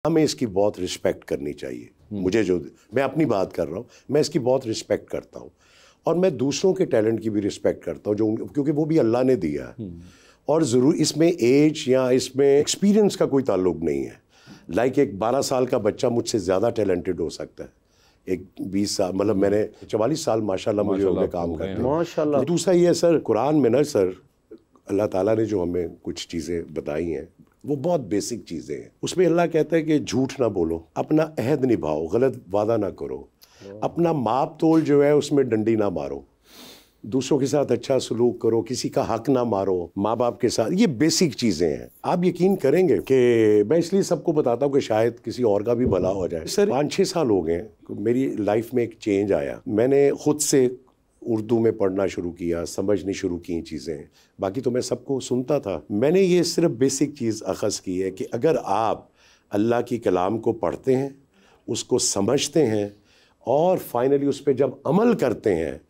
हमें इसकी बहुत रिस्पेक्ट करनी चाहिए। मुझे जो, मैं अपनी बात कर रहा हूँ, मैं इसकी बहुत रिस्पेक्ट करता हूँ और मैं दूसरों के टैलेंट की भी रिस्पेक्ट करता हूँ जो, क्योंकि वो भी अल्लाह ने दिया है। और ज़रूर इसमें एज या इसमें एक्सपीरियंस का कोई ताल्लुक नहीं है। लाइक एक 12 साल का बच्चा मुझसे ज़्यादा टैलेंटेड हो सकता है, एक 20 साल, मतलब मैंने 44 साल माशाल्लाह मुझे हो गए काम करते हैं माशाल्लाह। दूसरा ये है सर, कुरान में ना सर अल्लाह ताला ने जो हमें कुछ चीज़ें बताई हैं वो बहुत बेसिक चीज़ें हैं। उसमें अल्लाह कहता है कि झूठ ना बोलो, अपना अहद निभाओ, गलत वादा ना करो, अपना माप तोल जो है उसमें डंडी ना मारो, दूसरों के साथ अच्छा सलूक करो, किसी का हक ना मारो, माँ बाप के साथ। ये बेसिक चीज़ें हैं। आप यकीन करेंगे कि मैं इसलिए सबको बताता हूँ कि शायद किसी और का भी भला हो जाए। सर 5-6 साल हो गए मेरी लाइफ में एक चेंज आया। मैंने खुद से उर्दू में पढ़ना शुरू किया, समझनी शुरू की चीज़ें। बाकी तो मैं सबको सुनता था। मैंने ये सिर्फ बेसिक चीज़ अख़ज़ की है कि अगर आप अल्लाह की कलाम को पढ़ते हैं, उसको समझते हैं और फाइनली उस पर जब अमल करते हैं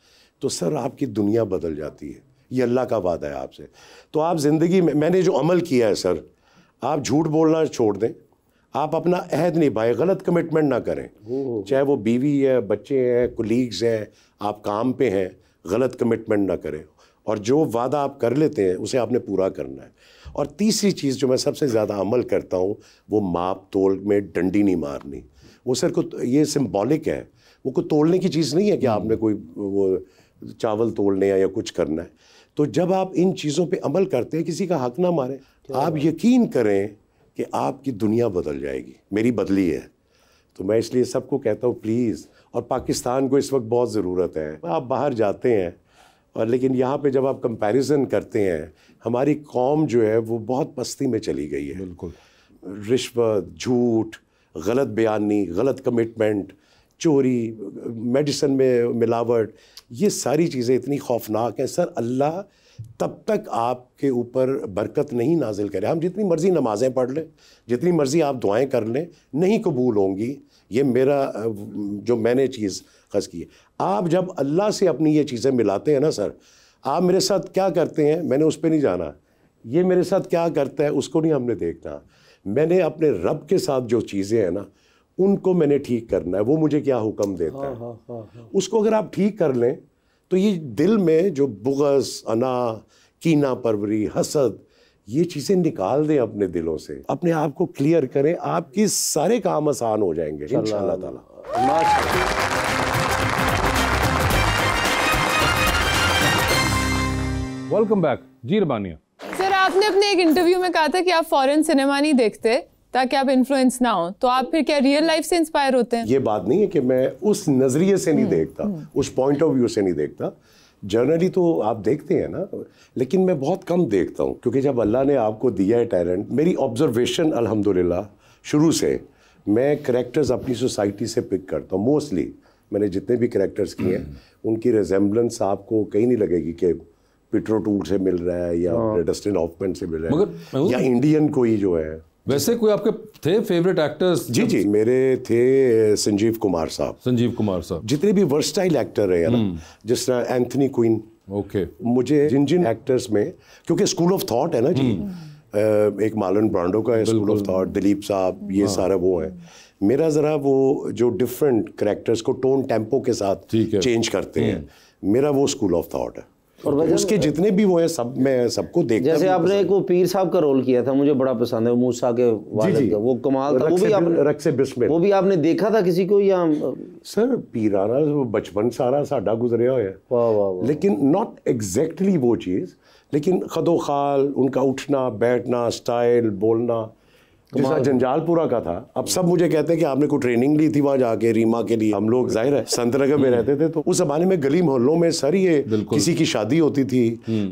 तो सर आपकी दुनिया बदल जाती है। ये अल्लाह का वादा है आपसे। तो आप ज़िंदगी में, मैंने जो अमल किया है सर, आप झूठ बोलना छोड़ दें, आप अपना अहद निभाएं, गलत कमिटमेंट ना करें। चाहे वो बीवी है, बच्चे हैं, कोलीग्स हैं, आप काम पे हैं, गलत कमिटमेंट ना करें। और जो वादा आप कर लेते हैं उसे आपने पूरा करना है। और तीसरी चीज़ जो मैं सबसे ज़्यादा अमल करता हूँ वो माप तोल में डंडी नहीं मारनी। वो सर को ये सिम्बॉलिक है, वो कोई तोड़ने की चीज़ नहीं है कि आपने कोई वो चावल तोड़ने या कुछ करना है। तो जब आप इन चीज़ों पे अमल करते हैं, किसी का हक ना मारें, आप यकीन करें कि आपकी दुनिया बदल जाएगी। मेरी बदली है। तो मैं इसलिए सबको कहता हूँ प्लीज़, और पाकिस्तान को इस वक्त बहुत ज़रूरत है। आप बाहर जाते हैं और लेकिन यहाँ पे जब आप कंपैरिजन करते हैं, हमारी कौम जो है वो बहुत पस्ती में चली गई है। बिल्कुल। रिश्वत, झूठ, गलत बयानी, गलत कमिटमेंट, चोरी, मेडिसिन में मिलावट, ये सारी चीज़ें इतनी खौफनाक हैं सर। अल्लाह तब तक आपके ऊपर बरकत नहीं नाजिल करे, हम जितनी मर्ज़ी नमाज़ें पढ़ लें, जितनी मर्ज़ी आप दुआएं कर लें, नहीं कबूल होंगी। ये मेरा जो मैंने चीज़ ख़ास की है। आप जब अल्लाह से अपनी ये चीज़ें मिलाते हैं ना सर, आप मेरे साथ क्या करते हैं मैंने उस पर नहीं जाना, ये मेरे साथ क्या करता है उसको नहीं हमने देखना। मैंने अपने रब के साथ जो चीज़ें हैं ना उनको मैंने ठीक करना है, वो मुझे क्या हुक्म देता है। उसको अगर आप ठीक कर लें तो ये दिल में जो बुग़्ज़, अना, कीना परवरी, हसद, ये चीज़ें निकाल दें अपने दिलों से, अपने आप को क्लियर करें, आपके सारे काम आसान हो जाएंगे इंशाअल्लाह ताला। वेलकम बैक जी रबानिया। सर आपने अपने एक इंटरव्यू में कहा था कि आप फॉरेन सिनेमा नहीं देखते ताकि आप इन्फ्लुएंस ना हो, तो आप फिर क्या रियल लाइफ से इंस्पायर होते हैं? ये बात नहीं है कि मैं उस नज़रिए से नहीं देखता, उस पॉइंट ऑफ व्यू से नहीं देखता। जनरली तो आप देखते हैं ना, लेकिन मैं बहुत कम देखता हूँ क्योंकि जब अल्लाह ने आपको दिया है टैलेंट, मेरी ऑब्जर्वेशन अल्हम्दुलिल्लाह शुरू से मैं करैक्टर्स अपनी सोसाइटी से पिक करता हूँ। मोस्टली मैंने जितने भी करैक्टर्स किए हैं उनकी रिजेम्बलेंस आपको कहीं नहीं लगेगी कि पीटर ओटूल से मिल रहा है या डस्टिन हॉफमैन से मिल रहा है या इंडियन कोई जो है। वैसे कोई आपके थे फेवरेट एक्टर्स? जी मेरे थे संजीव कुमार साहब। जितने भी वर्सटाइल एक्टर है ना, जिस तरह एंथनी क्वीन। ओके। मुझे जिन एक्टर्स में, क्योंकि स्कूल ऑफ थॉट है ना जी, एक मार्लन ब्रांडो का है स्कूल ऑफ थॉट, दिलीप साहब, ये सारा वो है। मेरा ज़रा वो जो डिफरेंट कैरेक्टर्स को टोन टेम्पो के साथ चेंज करते हैं, मेरा वो स्कूल ऑफ थॉट है। और उसके जितने भी वो हैं सब मैं सबको देखता हूं। जैसे आपने एक वो पीर साहब का रोल किया था, मुझे बड़ा पसंद है, मूसा के वालिद का, वो कमाल था। वो भी आपने रक्से बिस्मिल, वो भी आपने देखा था किसी को या? सर पीराना बचपन सारा साडा गुजरिया है। वाह वाह। लेकिन नॉट एग्जैक्टली वो चीज़, लेकिन खदो खाल, उनका उठना बैठना, स्टाइल, बोलना, जैसा जंजालपुरा का था। अब सब मुझे कहते हैं कि आपने कोई ट्रेनिंग ली थी वहाँ जाके रीमा के लिए। हम लोग जाहिर है संतनगर में रहते थे, तो उस ज़माने में गली मोहल्लों में सर ये किसी की शादी होती थी,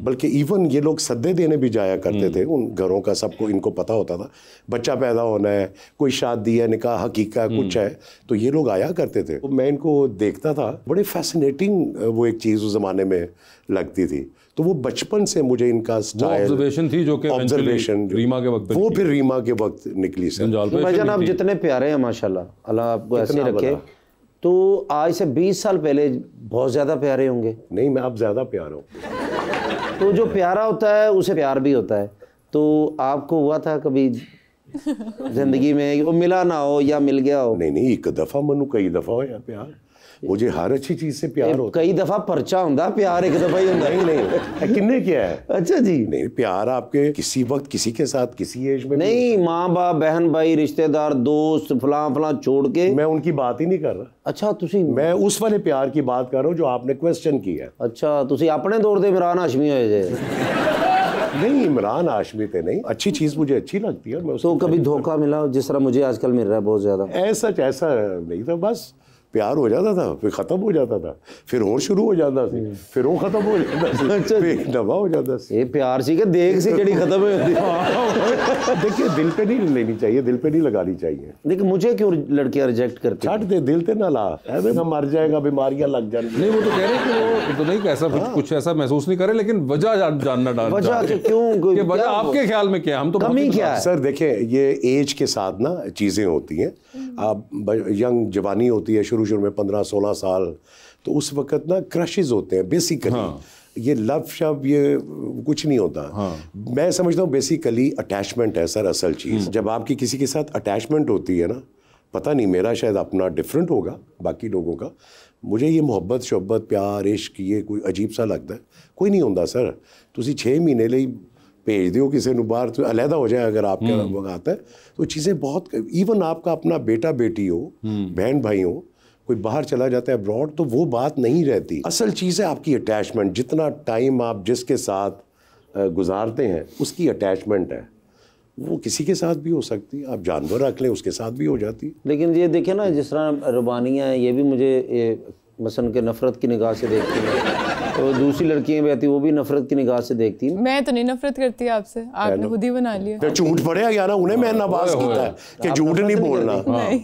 बल्कि इवन ये लोग सद्दे देने भी जाया करते थे उन घरों का, सबको इनको पता होता था बच्चा पैदा होना है, कोई शादी है, निकाह हकीका कुछ है, तो ये लोग आया करते थे। तो मैं इनको देखता था, बड़े फैसिनेटिंग वो एक चीज़ उस ज़माने में लगती थी। तो वो बचपन से मुझे इनका स्टाइल, ऑब्जर्वेशन थी जो कि ऑब्जर्वेशन रीमा के वक्त, वो फिर रीमा के वक्त निकली सर। भाईजान आप जितने प्यारे हैं माशाल्लाह, अल्लाह आपको ऐसे रखे। तो आज से 20 साल पहले बहुत ज़्यादा प्यारे होंगे? नहीं, मैं अब ज़्यादा प्यार हूँ। तो जो प्यारा होता है उसे प्यार भी होता है, तो आपको हुआ था कभी जिंदगी में वो मिला ना हो या मिल गया हो? नहीं एक दफा मनु कई दफा हो या प्यार, मुझे हर अच्छी चीज से प्यार होता कई दफा पर्चा होंदा, प्यार एक दफा ही होंदा। नहीं किन्ने क्या है? अच्छा जी। नहीं प्यार आपके किसी वक्त किसी के साथ किसी एज में नहीं, माँ बाप बहन भाई रिश्तेदार दोस्त फलां फलां छोड़ के। मैं उनकी बात ही नहीं कर रहा। अच्छा तुसी, मैं उस वाले प्यार की बात कर रहा हूँ जो आपने क्वेश्चन किया। अच्छा तुसी अपने दौर दे इमरान हाशमी होए जे? नहीं इमरान हाशमी थे नहीं, अच्छी चीज मुझे अच्छी लगती है। मैं तो कभी धोखा मिला जिस तरह मुझे आजकल मिल रहा है बहुत ज्यादा? ऐसा नहीं था, बस प्यार हो जाता था फिर खत्म हो जाता था, फिर और शुरू हो जाता था, फिर वो खत्म हो जाता था, अच्छा फिर नवा हो जाता था। ये प्यार सी के देख सी जड़ी खत्म हो जाती है। देखिए दिल पे नहीं लेनी चाहिए, दिल पे नहीं लगानी चाहिए। लेकिन मुझे क्यों लड़कियां रिजेक्ट करती हैं? छाट दे, दिल पे ना ला, ऐसे ना मर जाएगा, बीमारियां लग जाएंगी। नहीं वो तो कह रहे हैं कि वो तो नहीं ऐसा कुछ ऐसा महसूस नहीं करे, लेकिन वजह जानना डाल वजह क्यों, कि वजह आपके ख्याल में क्या? हम तो कमी क्या है? सर देखिए ये एज के साथ ना चीज़ें होती हैं। आप यंग जवानी होती है शुरू में 15-16 साल, तो उस वक्त ना क्रशेज होते हैं बेसिकली। हाँ। ये लव शव ये कुछ नहीं होता। हाँ। मैं समझता हूँ बेसिकली अटैचमेंट है सर असल चीज़। जब आपकी किसी के साथ अटैचमेंट होती है ना, पता नहीं मेरा शायद अपना डिफरेंट होगा बाकी लोगों का, मुझे ये मोहब्बत शोहब्बत प्यार इश्क ये कोई अजीब सा लगता है। कोई नहीं होता सर, तुसी 6 महीने ਲਈ भेज दो किसी को बाहर, तो अलहदा हो जाए अगर आपके वक्त आता है तो चीज़ें बहुत। इवन आपका अपना बेटा बेटी हो, बहन भाई हो, कोई बाहर चला जाता है अब्रॉड, तो वो बात नहीं रहती। असल चीज़ है आपकी अटैचमेंट। जितना टाइम आप जिसके साथ गुजारते हैं उसकी अटैचमेंट है, वो किसी के साथ भी हो सकती है। आप जानवर रख लें उसके साथ भी हो जाती है। लेकिन ये देखें ना, जिस तरह रुबानियाँ हैं ये भी मुझे मसलन के नफ़रत की निगाह से देखती हैं, तो दूसरी लड़कियां भी आती वो भी नफरत की निगाह से देखती हैं। मैं तो नहीं नफरत करती आपसे, आपने खुद ही बना लिया। तो झूठ पड़ेगा यार, उन्हें मैं नवाज किया है कि झूठ नहीं बोलना,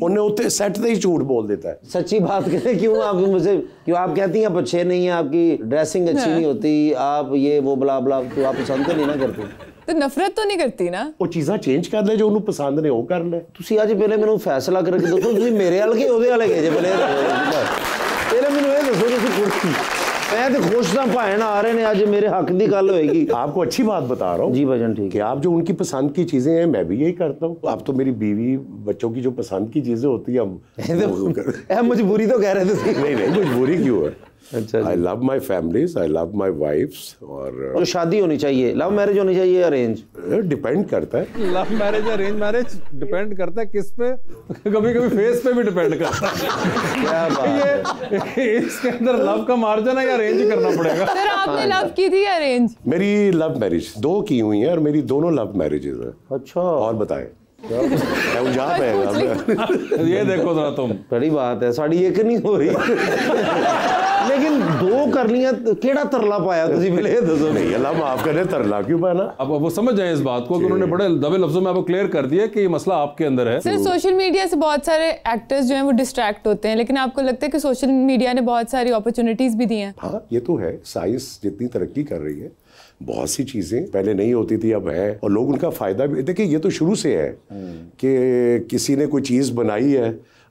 उन्हें उत्ते सेट से ही झूठ बोल देता है। सच्ची बात करें, क्यों आप मुझे क्यों आप कहती हैं आप अच्छे नहीं हैं, आपकी ड्रेसिंग अच्छी नहीं होती, आप ये वो बला बला, तो आप पसंद तो नहीं ना करते? तो नफरत तो नहीं करती ना, वो चीज़ां चेंज कर ले जो उन्हें पसंद ने वो कर ले। ਤੁਸੀਂ ਅੱਜ ਪਹਿਲੇ ਮੈਨੂੰ ਫੈਸਲਾ ਕਰਕੇ ਦੱਸੋ, ਤੁਸੀਂ ਮੇਰੇ ਵਾਲ ਕੇ ਉਹਦੇ ਵਾਲੇ ਗਏ ਜੇ ਪਹਿਲੇ ਮੈਨੂੰ ਇਹ ਦੱਸੋ ਤੁਸੀਂ ਕੁਰਸੀ मैं तो खुश था भाई ना आ रहे हैं, आज मेरे हक की गल होएगी। आपको अच्छी बात बता रहा हूँ जी भजन, ठीक है। आप जो उनकी पसंद की चीजें हैं मैं भी यही करता हूँ। आप तो मेरी बीवी बच्चों की जो पसंद की चीजें होती है हम मजबूरी तो कह रहे थे। नहीं मजबूरी क्यों है। अच्छा, I love my families, I love my wifes. और तो शादी होनी चाहिए, लव मैरिज होनी चाहिए, अरेंज? डिपेंड करता है। Love marriage arrange marriage depend करता है किस पे, कभी कभी फेस पे भी डिपेंड करता है। क्या बात है, इसके अंदर लव का मार्जिन है या अरेंज करना पड़ेगा? सर आपने लव की थी या अरेंज? मेरी लव मैरिज 2 की हुई है और मेरी दोनों लव मैरिजेज है। अच्छा, और बताएं ये देखो जरा तुम, बड़ी बात है, साड़ी एक नहीं हो रही लेकिन 2 कर लिया, केड़ा तरला पाया तुसी पहले दसो? नहीं अल्लाह माफ करे, तरला क्यों पाना। अब वो समझ जाए इस बात को कि उन्होंने बड़े दबे लफ्जों में आपको क्लियर कर दिया कि ये मसला आपके अंदर है। सर सोशल मीडिया से बहुत सारे एक्टर्स जो हैं वो डिस्ट्रैक्ट होते हैं, लेकिन आपको लगता है कि सोशल मीडिया ने बहुत सारी अपॉर्चुनिटीज भी दी हैं? हाँ ये तो है, साइंस जितनी तरक्की कर रही है बहुत सी चीज़ें पहले नहीं होती थी अब है, और लोग उनका फ़ायदा भी। देखिए ये तो शुरू से है कि किसी ने कोई चीज़ बनाई है,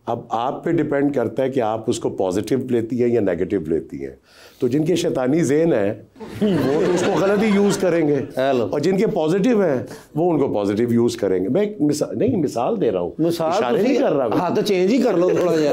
अब आप पे डिपेंड करता है कि आप उसको पॉजिटिव लेती हैं या नेगेटिव लेती हैं। तो जिनके शैतानी ज़हन है वो तो उसको गलत ही यूज़ करेंगे, और जिनके पॉजिटिव हैं वो उनको पॉजिटिव यूज़ करेंगे। मैं मिसाल दे रहा हूँ, मिसाल नहीं कर रहा। हाँ तो चेंज ही कर लो थोड़ा सा।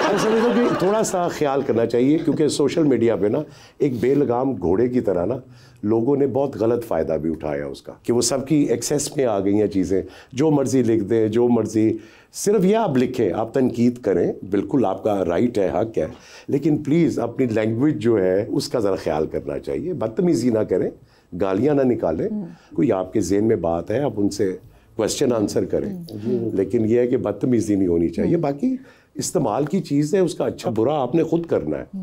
मैं समझता हूँ कि थोड़ा सा ख्याल करना चाहिए, क्योंकि सोशल मीडिया पे ना एक बेलगाम घोड़े की तरह ना लोगों ने बहुत गलत फ़ायदा भी उठाया उसका, कि वो सबकी एक्सेस में आ गई हैं चीज़ें, जो मर्ज़ी लिख दें, जो मर्ज़ी। सिर्फ यह आप लिखें, आप तनकीद करें, बिल्कुल आपका राइट है, हक है, लेकिन प्लीज़ अपनी लैंग्वेज जो है उसका ज़रा ख्याल करना चाहिए। बदतमीज़ी ना करें, गालियाँ ना निकालें। कोई आपके ज़हन में बात है आप उनसे क्वेश्चन आंसर करें, लेकिन यह है कि बदतमीज़ी नहीं होनी चाहिए। बाकी इस्तेमाल की चीज़ है, उसका अच्छा बुरा आपने खुद करना है।